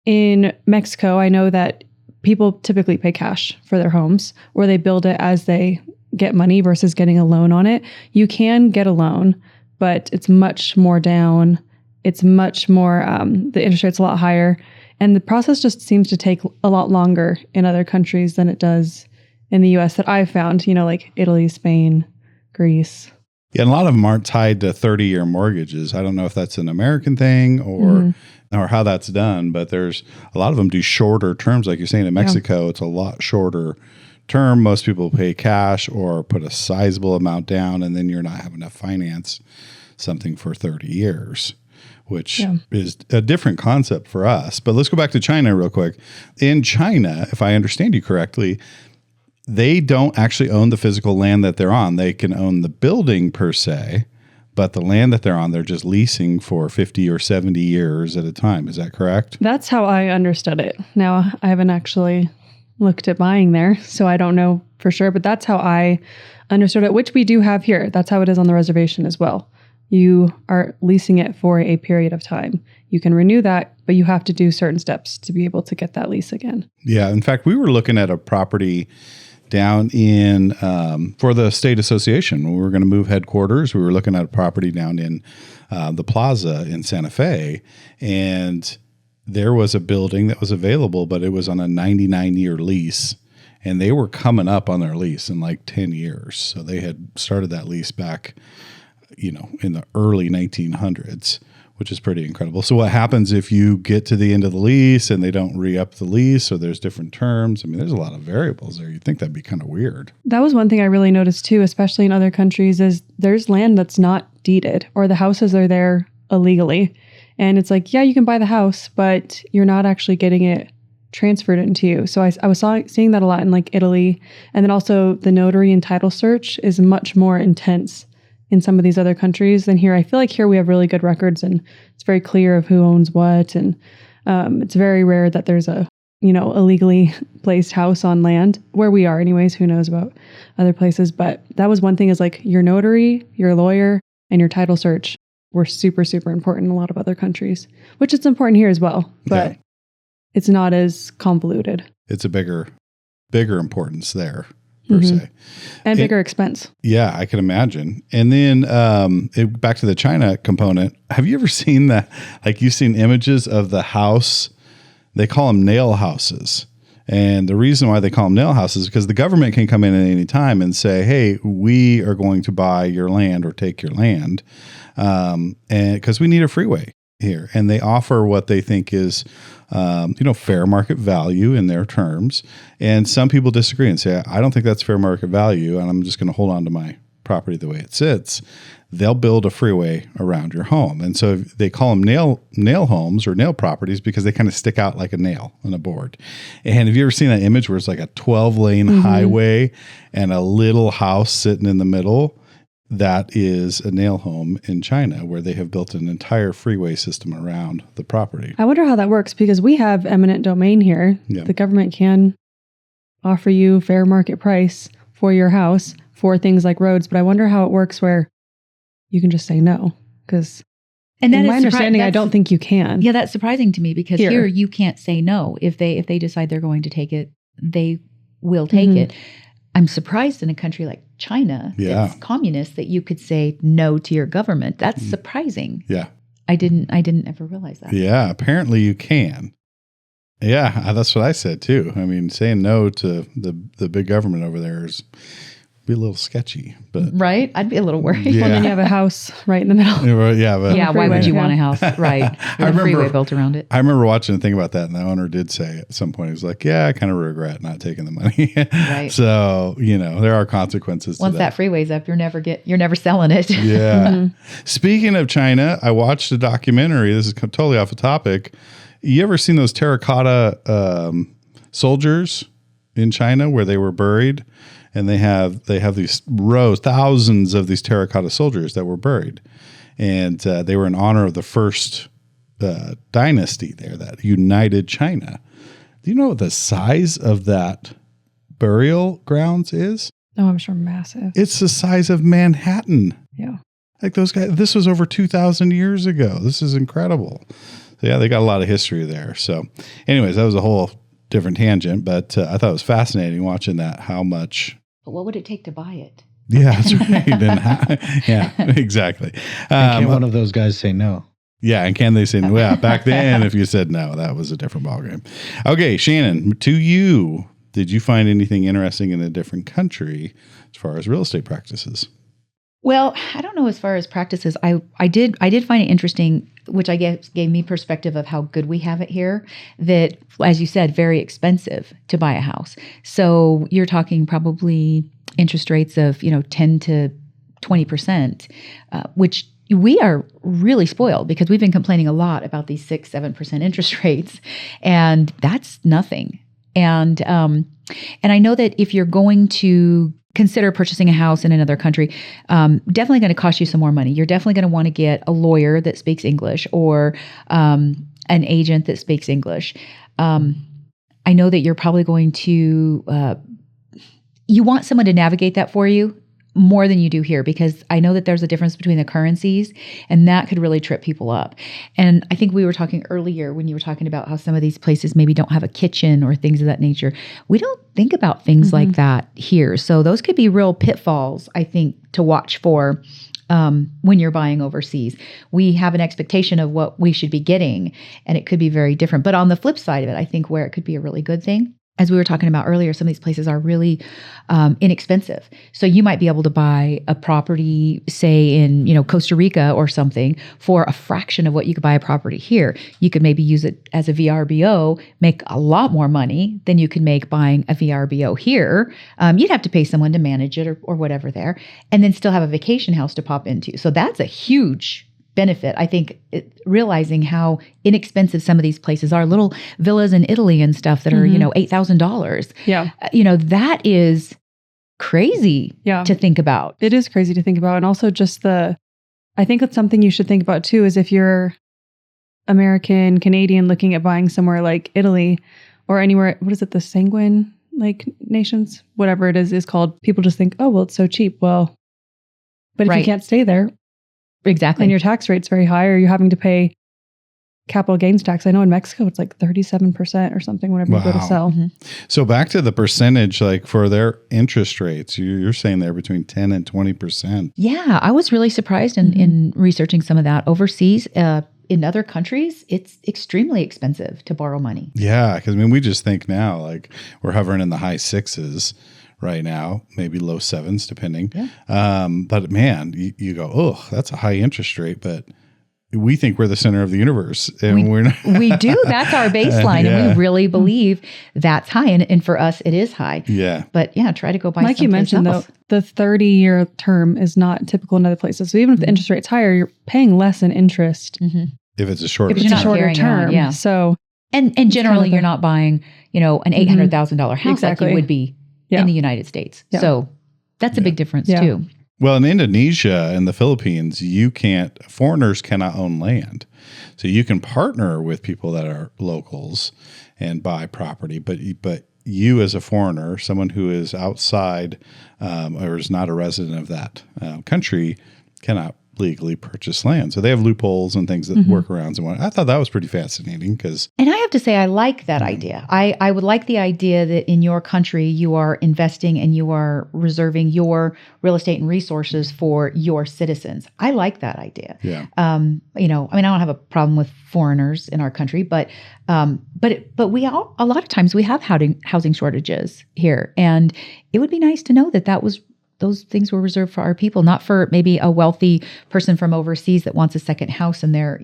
in Mexico, I know that people typically pay cash for their homes, or they build it as they get money versus getting a loan on it. You can get a loan, but it's much more down. It's much more, the interest rate's a lot higher. And the process just seems to take a lot longer in other countries than it does in the US that I've found, like Italy, Spain, Greece. Yeah, and a lot of them aren't tied to 30-year mortgages. I don't know if that's an American thing or how that's done, but there's a lot of them do shorter terms. Like you're saying in Mexico, it's a lot shorter term. Most people pay cash or put a sizable amount down, and then you're not having to finance something for 30 years, which is a different concept for us. But let's go back to China real quick. In China, if I understand you correctly, they don't actually own the physical land that they're on. They can own the building per se, but the land that they're on, they're just leasing for 50 or 70 years at a time. Is that correct? That's how I understood it. Now, I haven't actually looked at buying there, so I don't know for sure, but that's how I understood it, which we do have here. That's how it is on the reservation as well. You are leasing it for a period of time. You can renew that, but you have to do certain steps to be able to get that lease again. Yeah. In fact, we were looking at a property down in, for the state association. When we were going to move headquarters, we were looking at a property down in the plaza in Santa Fe. And there was a building that was available, but it was on a 99-year lease. And they were coming up on their lease in like 10 years. So they had started that lease back, in the early 1900s, which is pretty incredible. So what happens if you get to the end of the lease and they don't re-up the lease, or there's different terms? I mean, there's a lot of variables there. You'd think that'd be kind of weird. That was one thing I really noticed too, especially in other countries, is there's land that's not deeded, or the houses are there illegally. And it's like, yeah, you can buy the house, but you're not actually getting it transferred into you. So I was seeing that a lot in like Italy. And then also the notary and title search is much more intense in some of these other countries than here. I feel like here we have really good records and it's very clear of who owns what. And it's very rare that there's a, illegally placed house on land where we are anyways. Who knows about other places? But that was one thing, is like your notary, your lawyer, and your title search were super, super important in a lot of other countries, which is important here as well. But it's not as convoluted. It's a bigger importance there. Per se. And bigger expense. Yeah, I can imagine. And then back to the China component, have you ever seen that? Like, you've seen images of the house, they call them nail houses. And the reason why they call them nail houses is because the government can come in at any time and say, hey, we are going to buy your land or take your land, and because we need a freeway here. And they offer what they think is fair market value in their terms. And some people disagree and say, I don't think that's fair market value, and I'm just going to hold on to my property the way it sits. They'll build a freeway around your home. And so they call them nail homes or nail properties because they kind of stick out like a nail on a board. And have you ever seen that image where it's like a 12-lane highway and a little house sitting in the middle? That is a nail home in China, where they have built an entire freeway system around the property. I wonder how that works, because we have eminent domain here. Yeah. The government can offer you fair market price for your house for things like roads, but I wonder how it works where you can just say no, because in my understanding, I don't think you can. Yeah, that's surprising to me, because here you can't say no. If they decide they're going to take it, they will take it. I'm surprised in a country like China, that's communist, that you could say no to your government. That's surprising. Yeah. I didn't ever realize that. Yeah, apparently you can. Yeah, that's what I said too. I mean, saying no to the big government over there is be a little sketchy, but right? I'd be a little worried. Yeah. Well, then you have a house right in the middle. Yeah, why would you want a house right with a freeway built around it? I remember watching a thing about that, and the owner did say at some point, he was like, yeah, I kind of regret not taking the money. Right. So, there are consequences once to that freeway's up, you're never selling it. Yeah. Speaking of China, I watched a documentary. This is totally off the topic. You ever seen those terracotta soldiers in China where they were buried? And they have these rows, thousands of these terracotta soldiers that were buried. And they were in honor of the first dynasty there that united China. Do you know what the size of that burial grounds is? Oh, I'm sure massive. It's the size of Manhattan. Yeah. Like those guys, this was over 2,000 years ago. This is incredible. So yeah, they got a lot of history there. So anyways, that was a whole different tangent, but I thought it was fascinating watching that, how much. But what would it take to buy it? Yeah, that's right. Yeah, exactly. Can one of those guys say no? Yeah, and can they say no? Yeah, back then, if you said no, that was a different ballgame. Okay, Shannon, to you, did you find anything interesting in a different country as far as real estate practices? Well, I don't know as far as practices. I did find it interesting, which I guess gave me perspective of how good we have it here, that, as you said, very expensive to buy a house. So you're talking probably interest rates of, 10 to 20%, which we are really spoiled because we've been complaining a lot about these 6-7% interest rates, and that's nothing. And I know that if you're going to consider purchasing a house in another country, definitely going to cost you some more money. You're definitely going to want to get a lawyer that speaks English or an agent that speaks English. I know that you're probably going to, you want someone to navigate that for you more than you do here, because I know that there's a difference between the currencies, and that could really trip people up. And I think we were talking earlier when you were talking about how some of these places maybe don't have a kitchen or things of that nature. We don't think about things like that here. So those could be real pitfalls, I think, to watch for when you're buying overseas. We have an expectation of what we should be getting, and it could be very different. But on the flip side of it, I think where it could be a really good thing, as we were talking about earlier, some of these places are really inexpensive. So you might be able to buy a property, say in Costa Rica or something, for a fraction of what you could buy a property here. You could maybe use it as a VRBO, make a lot more money than you could make buying a VRBO here. You'd have to pay someone to manage it or whatever there, and then still have a vacation house to pop into. So that's a huge benefit. I think realizing how inexpensive some of these places are, little villas in Italy and stuff that are, $8,000. Yeah. That is crazy to think about. It is crazy to think about. And also just I think that's something you should think about too, is if you're American, Canadian, looking at buying somewhere like Italy or anywhere, what is it? The sanguine nations, whatever it is called. People just think, oh, well, it's so cheap. Well, but if you can't stay there, exactly, and your tax rate's very high, or you're having to pay capital gains tax. I know in Mexico it's like 37% or something whenever you go to sell. So back to the percentage, for their interest rates, you're saying they're between 10 and 20%. Yeah, I was really surprised in researching some of that. Overseas, in other countries, it's extremely expensive to borrow money. Yeah, because we just think now we're hovering in the high sixes right now, maybe low sevens, depending. Yeah. But man, you go, oh, that's a high interest rate, but we think we're the center of the universe, and we're not. We do. That's our baseline, and we really believe that's high. And for us, it is high. Yeah. But yeah, try to go buy. Like you mentioned, else. Though, the 30-year term is not typical in other places. So even if the interest rate's higher, you're paying less in interest. If it's a shorter, if it's a shorter term. Yeah. So and generally, you're not buying an $800,000 house like you would be in the United States. Yeah. So that's a big difference too. Well, in Indonesia and the Philippines, foreigners cannot own land. So you can partner with people that are locals and buy property, but you as a foreigner, someone who is outside or is not a resident of that country, cannot legally purchase land. So they have loopholes and things that workarounds and whatnot. I thought that was pretty fascinating because. And I have to say, I like that idea. I would like the idea that in your country, you are investing and you are reserving your real estate and resources for your citizens. I like that idea. Yeah. I don't have a problem with foreigners in our country, but we all, a lot of times we have housing shortages here. And it would be nice to know that those things were reserved for our people, not for maybe a wealthy person from overseas that wants a second house and they're,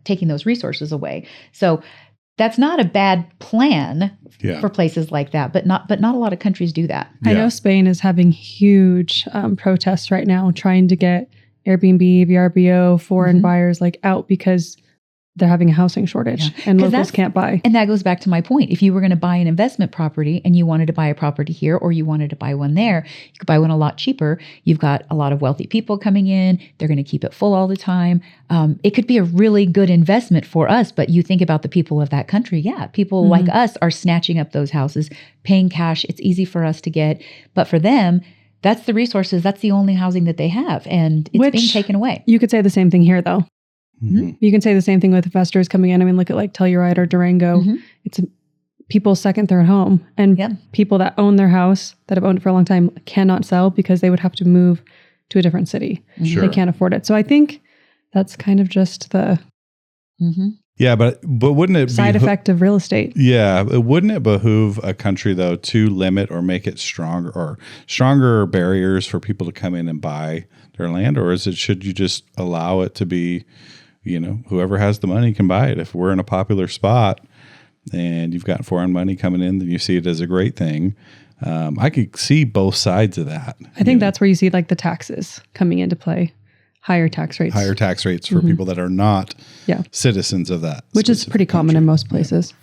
taking those resources away. So that's not a bad plan for places like that, but not a lot of countries do that. I know Spain is having huge protests right now, trying to get Airbnb, VRBO, foreign buyers out because they're having a housing shortage and locals can't buy. And that goes back to my point. If you were going to buy an investment property and you wanted to buy a property here or you wanted to buy one there, you could buy one a lot cheaper. You've got a lot of wealthy people coming in. They're going to keep it full all the time. It could be a really good investment for us, but you think about the people of that country. Yeah, people like us are snatching up those houses, paying cash. It's easy for us to get. But for them, that's the resources. That's the only housing that they have. And it's being taken away. You could say the same thing here, though. You can say the same thing with investors coming in. I mean, look at like Telluride or Durango. It's people's second, third home. And people that own their house, that have owned it for a long time, cannot sell because they would have to move to a different city. They can't afford it. So I think that's kind of just the yeah, but wouldn't it side effect of real estate? Yeah, wouldn't it behoove a country though to limit or make it stronger barriers for people to come in and buy their land, or should you just allow it to be, whoever has the money can buy it? If we're in a popular spot and you've got foreign money coming in, then you see it as a great thing. I could see both sides of that. I think that's where you see like the taxes coming into play. Higher tax rates for people that are not citizens of that. Which is pretty common in most places.